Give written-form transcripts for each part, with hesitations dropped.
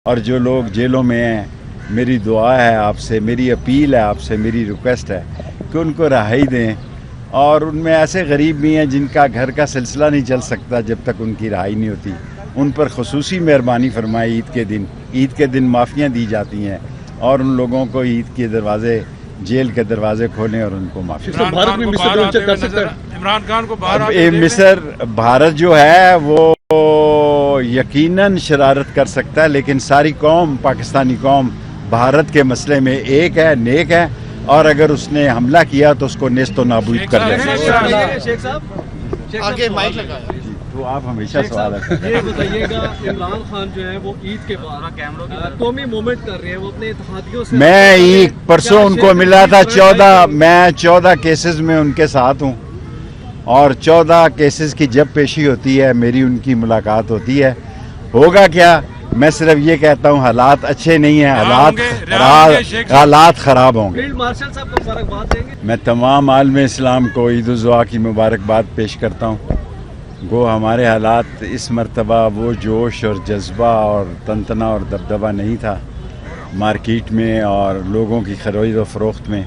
اور جو لوگ جیلوں میں ہیں، میری دعا ہے آپ سے، میری اپیل ہے آپ سے، میری ریکویسٹ ہے کہ ان کو رہائی دیں. اور ان میں ایسے غریب بھی ہیں جن کا گھر کا سلسلہ نہیں چل سکتا جب تک ان کی رہائی نہیں ہوتی. ان پر خصوصی مہربانی فرمائے. عید کے دن معافیاں دی جاتی ہیں اور ان لوگوں کو عید کے دروازے، جیل کے دروازے کھولیں اور ان کو معافی. عمران خان کو باہر مصر بھارت جو ہے وہ یقیناً شرارت کر سکتا ہے، لیکن ساری قوم، پاکستانی قوم بھارت کے مسئلے میں ایک ہے، نیک ہے، اور اگر اس نے حملہ کیا تو اس کو نیست و نابود کر دیں. تو آپ ہمیشہ سوال ہے. یہ بتائیے گا، عمران خان جو ہے وہ عید کے بعد قومی موومنٹ کر رہے ہیں، وہ اپنے اتحادیوں سے میں پرسوں ان کو ملا تھا. 14 کیسز میں ان کے ساتھ ہوں، اور 14 کیسز کی جب پیشی ہوتی ہے میری ان کی ملاقات ہوتی ہے. ہوگا کیا، میں صرف یہ کہتا ہوں حالات اچھے نہیں ہیں، حالات خراب ہوں گے. فیلڈ مارشل صاحب کو مبارکباد دیں گے. میں تمام عالم اسلام کو عید الضحیٰ کی مبارکباد پیش کرتا ہوں. گو ہمارے حالات اس مرتبہ وہ جوش اور جذبہ اور تنتنا اور دبدبہ نہیں تھا مارکیٹ میں اور لوگوں کی خرید و فروخت میں،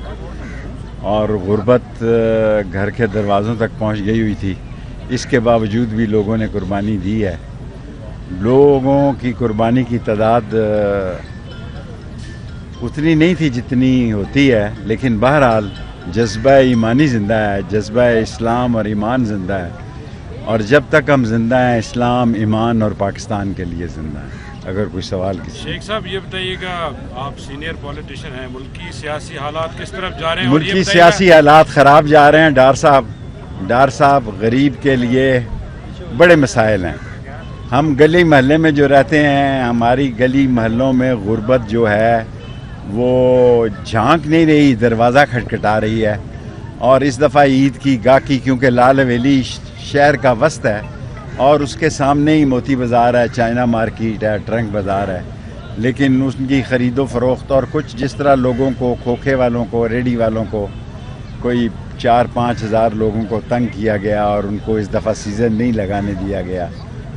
اور غربت گھر کے دروازوں تک پہنچ گئی ہوئی تھی. اس کے باوجود بھی لوگوں نے قربانی دی ہے. لوگوں کی قربانی کی تعداد اتنی نہیں تھی جتنی ہوتی ہے، لیکن بہرحال جذبہ ایمانی زندہ ہے، جذبہ اسلام اور ایمان زندہ ہے، اور جب تک ہم زندہ ہیں اسلام، ایمان اور پاکستان کے لیے زندہ ہیں. اگر کوئی سوال کسی. شیخ صاحب یہ بتائیے گا، آپ سینئر پولیٹیشین ہیں، ملکی سیاسی حالات کس طرف جا رہے ہیں؟ ملکی سیاسی حالات خراب جا رہے ہیں. ڈار صاحب غریب کے لیے بڑے مسائل ہیں. ہم گلی محلے میں جو رہتے ہیں، ہماری گلی محلوں میں غربت جو ہے وہ جھانک نہیں رہی، دروازہ کھٹکھٹا رہی ہے. اور اس دفعہ عید کی گاہکی، کیونکہ لال حویلی شہر کا وسط ہے اور اس کے سامنے ہی موتی بازار ہے، چائنا مارکیٹ ہے، ٹرنک بازار ہے، لیکن اس کی خرید و فروخت اور کچھ جس طرح لوگوں کو، کھوکھے والوں کو، ریڈی والوں کو، کوئی 4-5 ہزار لوگوں کو تنگ کیا گیا اور ان کو اس دفعہ سیزن نہیں لگانے دیا گیا.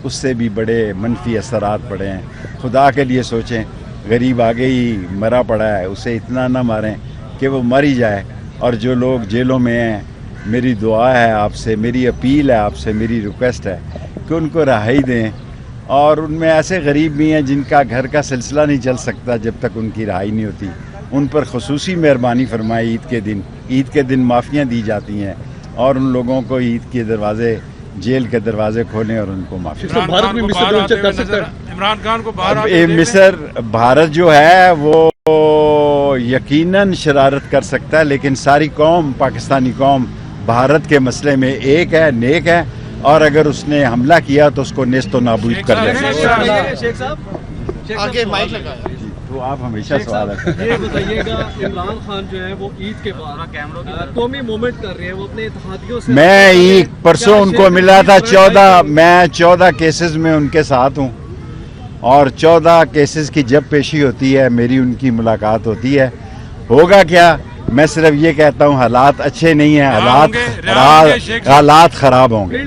اس سے بھی بڑے منفی اثرات پڑے ہیں. خدا کے لیے سوچیں، غریب آگے ہی مرا پڑا ہے، اسے اتنا نہ ماریں کہ وہ مر ہی جائے. اور جو لوگ جیلوں میں ہیں، میری دعا ہے آپ سے، میری اپیل ہے آپ سے، میری ریکویسٹ ہے کہ ان کو رہائی دیں. اور ان میں ایسے غریب بھی ہیں جن کا گھر کا سلسلہ نہیں چل سکتا جب تک ان کی رہائی نہیں ہوتی. ان پر خصوصی مہربانی فرمائے. عید کے دن معافیاں دی جاتی ہیں اور ان لوگوں کو عید کے دروازے، جیل کے دروازے کھولیں اور ان کو معافی. عمران خان کو باہر مصر بھارت جو ہے وہ یقیناً شرارت کر سکتا ہے، لیکن ساری قوم، پاکستانی قوم بھارت کے مسئلے میں ایک ہے، نیک ہے، اور اگر اس نے حملہ کیا تو اس کو نیست و نابود کر دیں. شیخ صاحب تو آپ ہمیشہ سوال ہے. یہ بتائیے گا، عمران خان جو ہے وہ عید کے بعد قومی موومنٹ کر رہے ہیں، وہ اپنے اتحادیوں سے میں پرسوں ان کو ملا تھا. 14 کیسز میں ان کے ساتھ ہوں، اور 14 کیسز کی جب پیشی ہوتی ہے میری ان کی ملاقات ہوتی ہے. ہوگا کیا، میں صرف یہ کہتا ہوں حالات اچھے نہیں ہیں، حالات خراب ہوں گے.